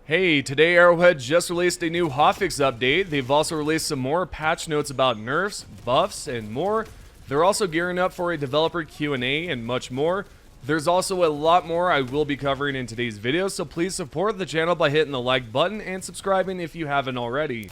Hey, today Arrowhead just released a new Hotfix update. They've also released some more patch notes about nerfs, buffs, and more. They're also gearing up for a developer Q&A and much more. There's also a lot more I will be covering in today's video, so please support the channel by hitting the like button and subscribing if you haven't already.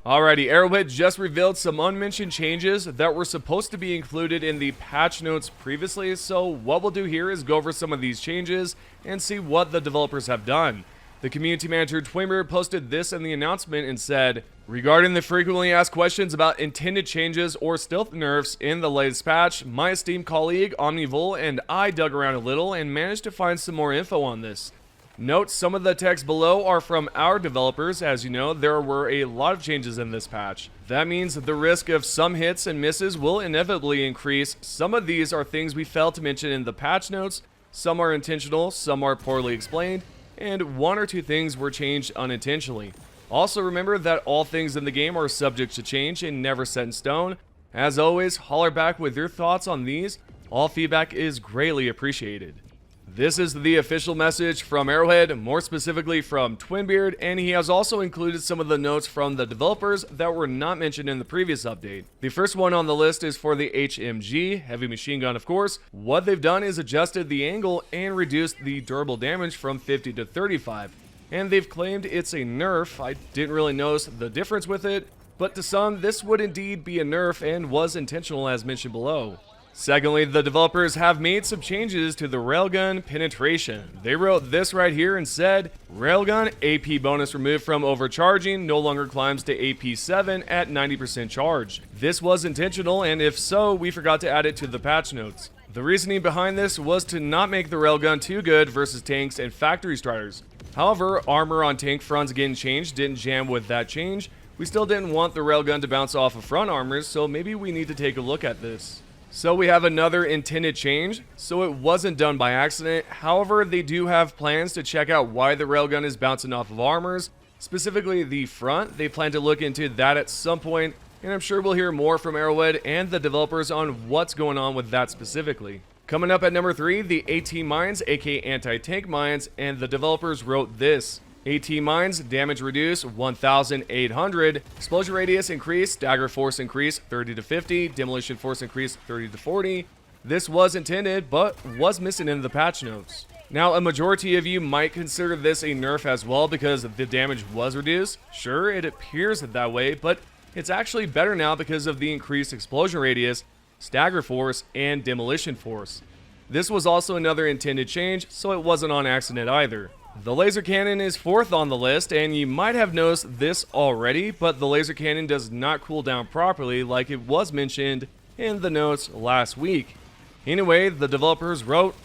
Alrighty, Arrowhead just revealed some unmentioned changes that were supposed to be included in the patch notes previously, so what we'll do here is go over some of these changes and see what the developers have done. The community manager Twinbeard posted this in the announcement and said, regarding the frequently asked questions about intended changes or stealth nerfs in the latest patch, my esteemed colleague Omnivol and I dug around a little and managed to find some more info on this. Note, some of the text below are from our developers. As you know, there were a lot of changes in this patch. That means the risk of some hits and misses will inevitably increase. Some of these are things we failed to mention in the patch notes, some are intentional, some are poorly explained, and one or two things were changed unintentionally. Also remember that all things in the game are subject to change and never set in stone. As always, holler back with your thoughts on these. All feedback is greatly appreciated. This is the official message from Arrowhead, more specifically from Twinbeard, and he has also included some of the notes from the developers that were not mentioned in the previous update. The first one on the list is for the HMG, heavy machine gun of course. What they've done is adjusted the angle and reduced the durable damage from 50 to 35. And they've claimed it's a nerf. I didn't really notice the difference with it, but to some this would indeed be a nerf and was intentional as mentioned below. Secondly, the developers have made some changes to the railgun penetration. They wrote this right here and said, railgun AP bonus removed from overcharging no longer climbs to AP 7 at 90% charge. This was intentional, and if so, we forgot to add it to the patch notes. The reasoning behind this was to not make the railgun too good versus tanks and factory striders. However, armor on tank fronts getting changed didn't jam with that change. We still didn't want the railgun to bounce off of front armors, so maybe we need to take a look at this. So we have another intended change, so it wasn't done by accident. However, they do have plans to check out why the railgun is bouncing off of armors, specifically the front. They plan to look into that at some point, and I'm sure we'll hear more from Arrowhead and the developers on what's going on with that specifically. Coming up at number 3, the AT mines, aka anti-tank mines, and the developers wrote this. AT mines, damage reduced 1,800, explosion radius increased, stagger force increased 30 to 50, demolition force increased 30 to 40. This was intended, but was missing in the patch notes. Now, a majority of you might consider this a nerf as well because the damage was reduced. Sure, it appears that way, but it's actually better now because of the increased explosion radius, stagger force, and demolition force. This was also another intended change, so it wasn't on accident either. The laser cannon is fourth on the list, and you might have noticed this already, but the laser cannon does not cool down properly like it was mentioned in the notes last week. Anyway, the developers wrote,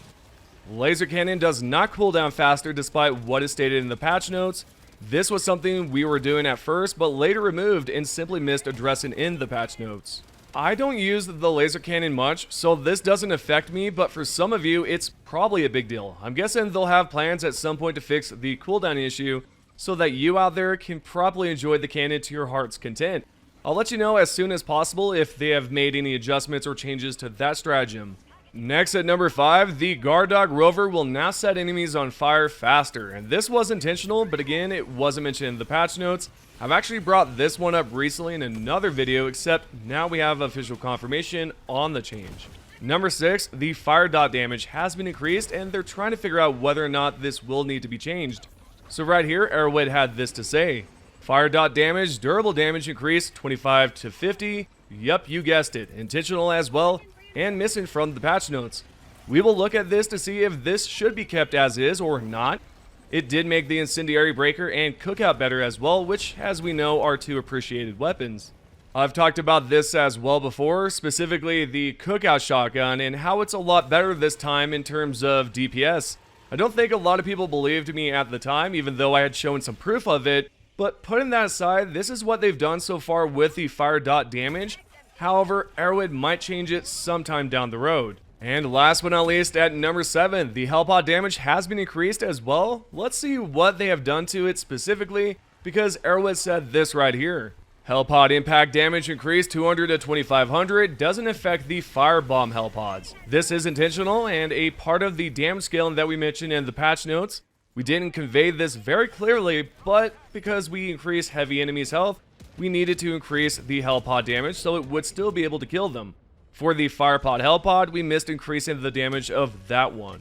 laser cannon does not cool down faster despite what is stated in the patch notes. This was something we were doing at first, but later removed and simply missed addressing in the patch notes. I don't use the laser cannon much, so this doesn't affect me, but for some of you, it's probably a big deal. I'm guessing they'll have plans at some point to fix the cooldown issue so that you out there can properly enjoy the cannon to your heart's content. I'll let you know as soon as possible if they have made any adjustments or changes to that stratagem. Next at number 5, the Guard Dog Rover will now set enemies on fire faster, and this was intentional, but again, it wasn't mentioned in the patch notes. I've actually brought this one up recently in another video, except now we have official confirmation on the change. Number 6, the fire dot damage has been increased, and they're trying to figure out whether or not this will need to be changed. So right here, Arrowhead had this to say. Fire dot damage, durable damage increased 25 to 50. Yup, you guessed it, intentional as well, and missing from the patch notes. We will look at this to see if this should be kept as is or not. It did make the incendiary breaker and cookout better as well, which, as we know, are two appreciated weapons. I've talked about this as well before, specifically the cookout shotgun and how it's a lot better this time in terms of DPS. I don't think a lot of people believed me at the time, even though I had shown some proof of it, but putting that aside, this is what they've done so far with the fire dot damage. However, Arrowhead might change it sometime down the road. And last but not least, at number 7, the Hellpod Damage has been increased as well. Let's see what they have done to it specifically, because Arrowhead said this right here. Hellpod impact damage increased 200 to 2500 doesn't affect the firebomb Hellpods. This is intentional and a part of the damage scaling that we mentioned in the patch notes. We didn't convey this very clearly, but because we increase heavy enemies' health, we needed to increase the Hellpod damage so it would still be able to kill them. For the firepod Hellpod, we missed increasing the damage of that one.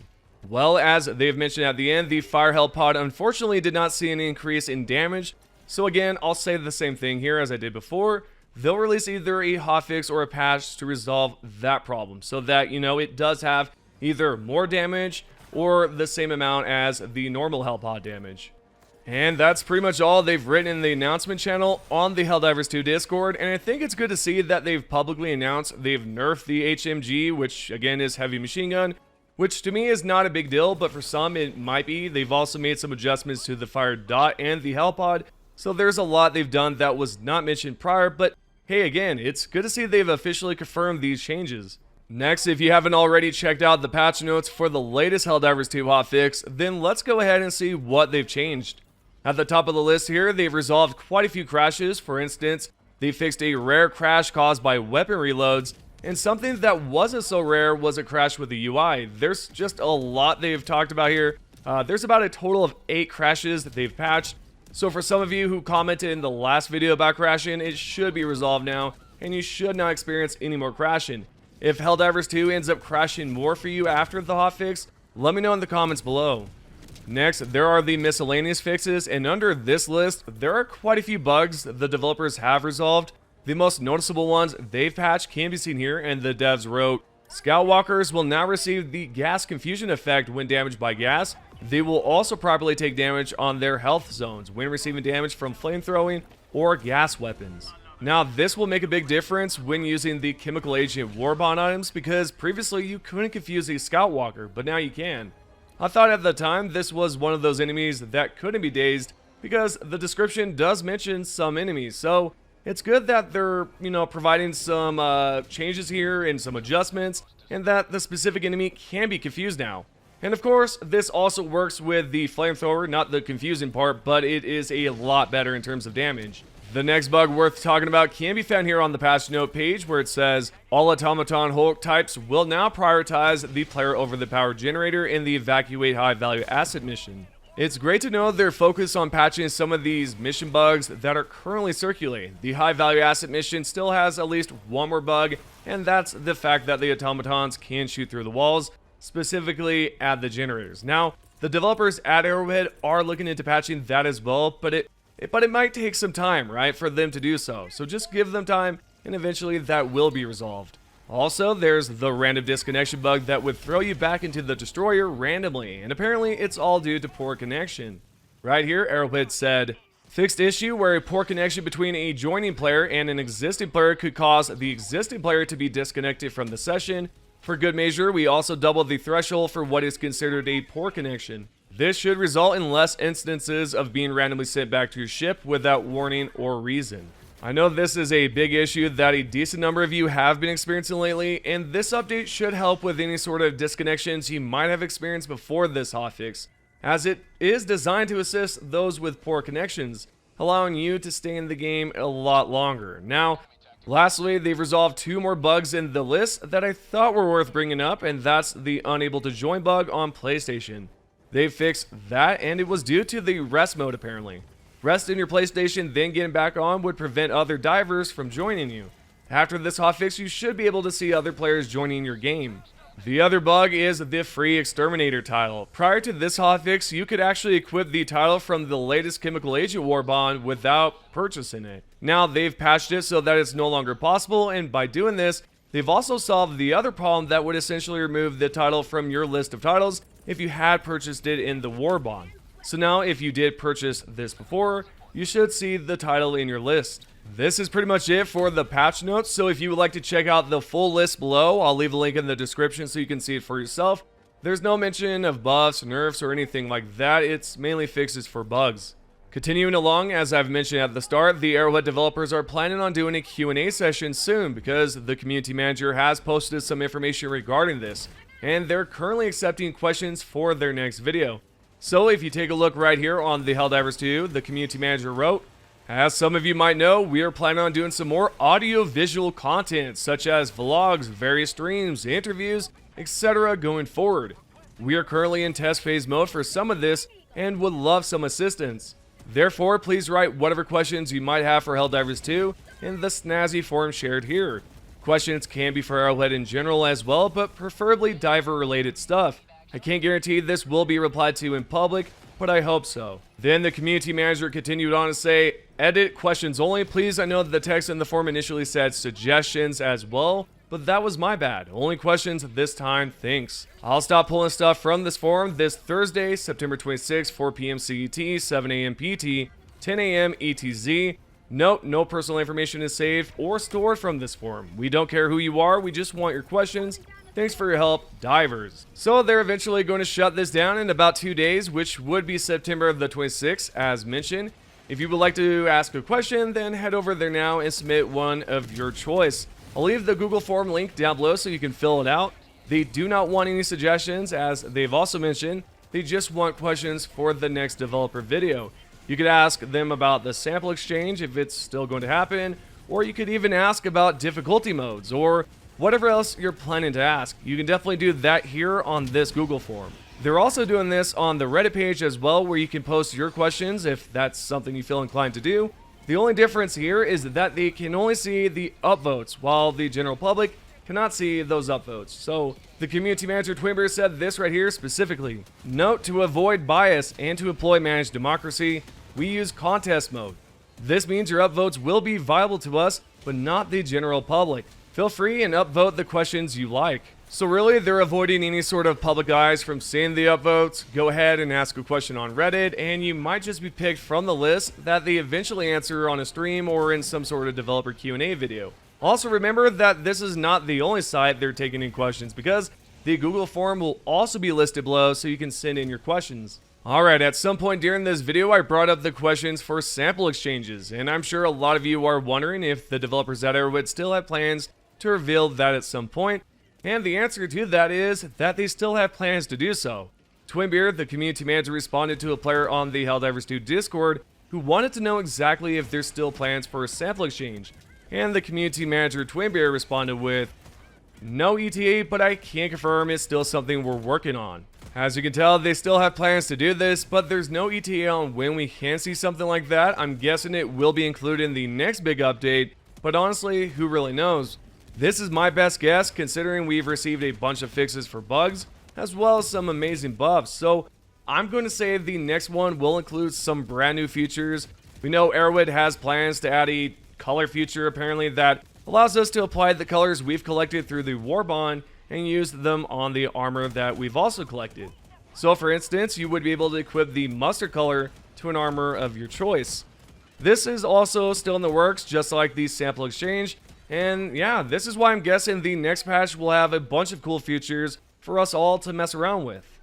Well, as they've mentioned at the end, the fire Hellpod unfortunately did not see an increase in damage. So again, I'll say the same thing here as I did before. They'll release either a hotfix or a patch to resolve that problem so that, it does have either more damage or the same amount as the normal Hellpod damage. And that's pretty much all they've written in the announcement channel on the Helldivers 2 Discord, and I think it's good to see that they've publicly announced they've nerfed the HMG, which again is heavy machine gun, which to me is not a big deal, but for some it might be. They've also made some adjustments to the fire dot and the Hellpod, so there's a lot they've done that was not mentioned prior, but hey, again, it's good to see they've officially confirmed these changes. Next, if you haven't already checked out the patch notes for the latest Helldivers 2 hotfix, then let's go ahead and see what they've changed. At the top of the list here, they've resolved quite a few crashes. For instance, they fixed a rare crash caused by weapon reloads, and something that wasn't so rare was a crash with the UI. There's just a lot they've talked about here. There's about a total of 8 crashes that they've patched. So for some of you who commented in the last video about crashing, it should be resolved now, and you should not experience any more crashing. If Helldivers 2 ends up crashing more for you after the hotfix, let me know in the comments below. Next, there are the miscellaneous fixes, and under this list, there are quite a few bugs the developers have resolved. The most noticeable ones they've patched can be seen here, and the devs wrote, Scout Walkers will now receive the gas confusion effect when damaged by gas. They will also properly take damage on their health zones when receiving damage from flamethrowing or gas weapons. Now, this will make a big difference when using the chemical agent warbond items, because previously you couldn't confuse a Scout Walker, but now you can. I thought at the time this was one of those enemies that couldn't be dazed, because the description does mention some enemies, so it's good that they're, providing some changes here and some adjustments, and that the specific enemy can be confused now. And of course, this also works with the flamethrower, not the confusing part, but it is a lot better in terms of damage. The next bug worth talking about can be found here on the patch note page, where it says, all Automaton Hulk types will now prioritize the player over the power generator in the evacuate high value asset mission. It's great to know they're focused on patching some of these mission bugs that are currently circulating. The high value asset mission still has at least one more bug, and that's the fact that the automatons can shoot through the walls, specifically at the generators. Now, the developers at Arrowhead are looking into patching that as well, but it might take some time, right, for them to do so. So just give them time, and eventually that will be resolved. Also, there's the random disconnection bug that would throw you back into the destroyer randomly, and apparently it's all due to poor connection. Right here, Arrowhead said, fixed issue where a poor connection between a joining player and an existing player could cause the existing player to be disconnected from the session. For good measure, we also doubled the threshold for what is considered a poor connection. This should result in less instances of being randomly sent back to your ship without warning or reason. I know this is a big issue that a decent number of you have been experiencing lately, and this update should help with any sort of disconnections you might have experienced before this hotfix, as it is designed to assist those with poor connections, allowing you to stay in the game a lot longer. Now, lastly, they've resolved 2 more bugs in the list that I thought were worth bringing up, and that's the unable to join bug on PlayStation. They fixed that, and it was due to the rest mode apparently. Rest in your PlayStation, then getting back on would prevent other divers from joining you. After this hotfix, you should be able to see other players joining your game. The other bug is the free exterminator title. Prior to this hotfix, you could actually equip the title from the latest chemical agent warbond without purchasing it. Now they've patched it so that it's no longer possible, and by doing this, they've also solved the other problem that would essentially remove the title from your list of titles if you had purchased it in the warbond. So now if you did purchase this before, you should see the title in your list. This is pretty much it for the patch notes, so if you would like to check out the full list below, I'll leave a link in the description so you can see it for yourself. There's no mention of buffs, nerfs, or anything like that. It's mainly fixes for bugs. Continuing along, as I've mentioned at the start, the Arrowhead developers are planning on doing a Q&A session soon because the community manager has posted some information regarding this, and they're currently accepting questions for their next video. So if you take a look right here on the Helldivers 2, the community manager wrote, As some of you might know, we are planning on doing some more audio-visual content, such as vlogs, various streams, interviews, etc. going forward. We are currently in test phase mode for some of this and would love some assistance. Therefore, please write whatever questions you might have for Helldivers 2 in the snazzy form shared here. Questions can be for Arrowhead in general as well, but preferably diver-related stuff. I can't guarantee this will be replied to in public, but I hope so. Then the community manager continued on to say, edit questions only, please. I know that the text in the form initially said suggestions as well, but that was my bad. Only questions this time, thanks. I'll stop pulling stuff from this forum this Thursday, September 26, 4 p.m. CET, 7 a.m. PT, 10 a.m. ETZ. Note, no personal information is saved or stored from this forum. We don't care who you are, we just want your questions. Thanks for your help, Divers. So they're eventually going to shut this down in about 2 days, which would be September the 26th, as mentioned. If you would like to ask a question, then head over there now and submit one of your choice. I'll leave the Google form link down below so you can fill it out. They do not want any suggestions, as they've also mentioned. They just want questions for the next developer video. You could ask them about the sample exchange if it's still going to happen, or you could even ask about difficulty modes, or whatever else you're planning to ask. You can definitely do that here on this Google form. They're also doing this on the Reddit page as well, where you can post your questions if that's something you feel inclined to do. The only difference here is that they can only see the upvotes, while the general public cannot see those upvotes. So the community manager Twinbear said this right here specifically. Note, to avoid bias and to employ managed democracy, we use contest mode. This means your upvotes will be viable to us, but not the general public. Feel free and upvote the questions you like. So really, they're avoiding any sort of public eyes from seeing the upvotes. Go ahead and ask a question on Reddit, and you might just be picked from the list that they eventually answer on a stream or in some sort of developer Q&A video. Also remember that this is not the only site they're taking in questions, because the Google form will also be listed below so you can send in your questions. Alright, at some point during this video, I brought up the questions for sample exchanges, and I'm sure a lot of you are wondering if the developers at Arrowhead still have plans to reveal that at some point. And the answer to that is that they still have plans to do so. Twinbeard, the community manager, responded to a player on the Helldivers 2 Discord who wanted to know exactly if there's still plans for a sample exchange. And the community manager Twinbeard responded with, no ETA, but I can't confirm it's still something we're working on. As you can tell, they still have plans to do this, but there's no ETA on when we can see something like that. I'm guessing it will be included in the next big update, but honestly, who really knows? This is my best guess, considering we've received a bunch of fixes for bugs, as well as some amazing buffs. So I'm going to say the next one will include some brand new features. We know Arrowhead has plans to add a color feature, apparently, that allows us to apply the colors we've collected through the War Bond and use them on the armor that we've also collected. So for instance, you would be able to equip the mustard color to an armor of your choice. This is also still in the works, just like the sample exchange. And yeah, this is why I'm guessing the next patch will have a bunch of cool features for us all to mess around with.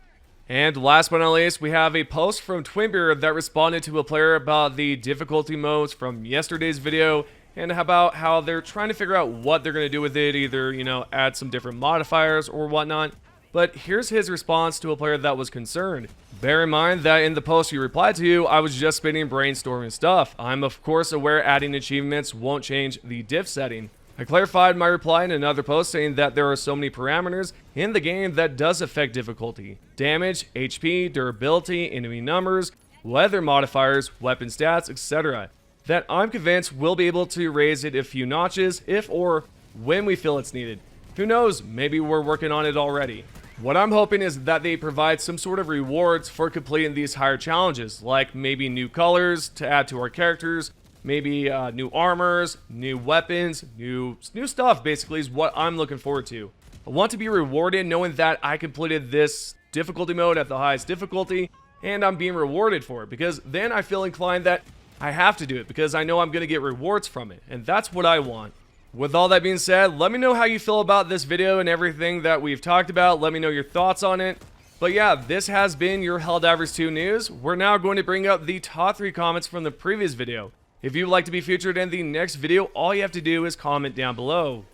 And last but not least, we have a post from Twinbeard that responded to a player about the difficulty modes from yesterday's video and about how they're trying to figure out what they're going to do with it, either, add some different modifiers or whatnot. But here's his response to a player that was concerned. Bear in mind that in the post you replied to, I was just spitting brainstorming stuff. I'm of course aware adding achievements won't change the diff setting. I clarified my reply in another post saying that there are so many parameters in the game that does affect difficulty. Damage, HP, durability, enemy numbers, weather modifiers, weapon stats, etc. That I'm convinced we'll be able to raise it a few notches if or when we feel it's needed. Who knows, maybe we're working on it already. What I'm hoping is that they provide some sort of rewards for completing these higher challenges, like maybe new colors to add to our characters, maybe new armors, new weapons, new stuff basically is what I'm looking forward to. I want to be rewarded knowing that I completed this difficulty mode at the highest difficulty and I'm being rewarded for it, because then I feel inclined that I have to do it because I know I'm going to get rewards from it, and that's what I want. With all that being said, let me know how you feel about this video and everything that we've talked about. Let me know your thoughts on it. But yeah, this has been your Helldivers 2 news. We're now going to bring up the top 3 comments from the previous video. If you'd like to be featured in the next video, all you have to do is comment down below.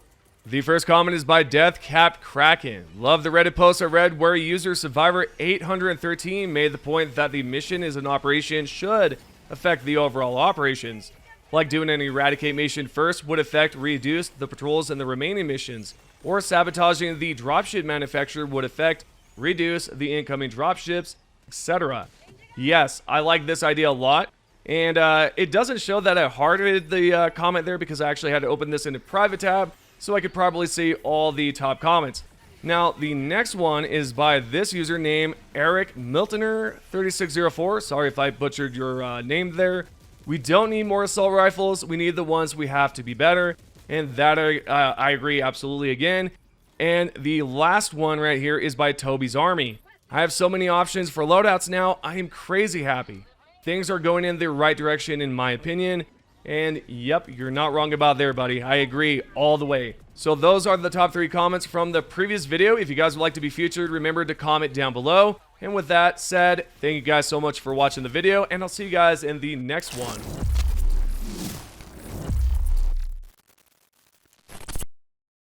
The first comment is by Deathcapped Kraken. Love the Reddit post I read where user Survivor 813 made the point that the mission as an operation should affect the overall operations. like doing an eradicate mission first would affect reduce the patrols in the remaining missions, or sabotaging the dropship manufacturer would affect reduce the incoming dropships, etc. Yes, I like this idea a lot. And it doesn't show that I hearted the comment there because I actually had to open this in a private tab so I could probably see all the top comments. Now, the next one is by this username, Eric Miltoner3604. Sorry if I butchered your name there. We don't need more assault rifles. We need the ones we have to be better. And that I agree absolutely again. And the last one right here is by Toby's Army. I have so many options for loadouts now. I am crazy happy. Things are going in the right direction in my opinion. And yep, you're not wrong about there, buddy. I agree all the way. So those are the top 3 comments from the previous video. If you guys would like to be featured, remember to comment down below. And with that said, thank you guys so much for watching the video, and I'll see you guys in the next one.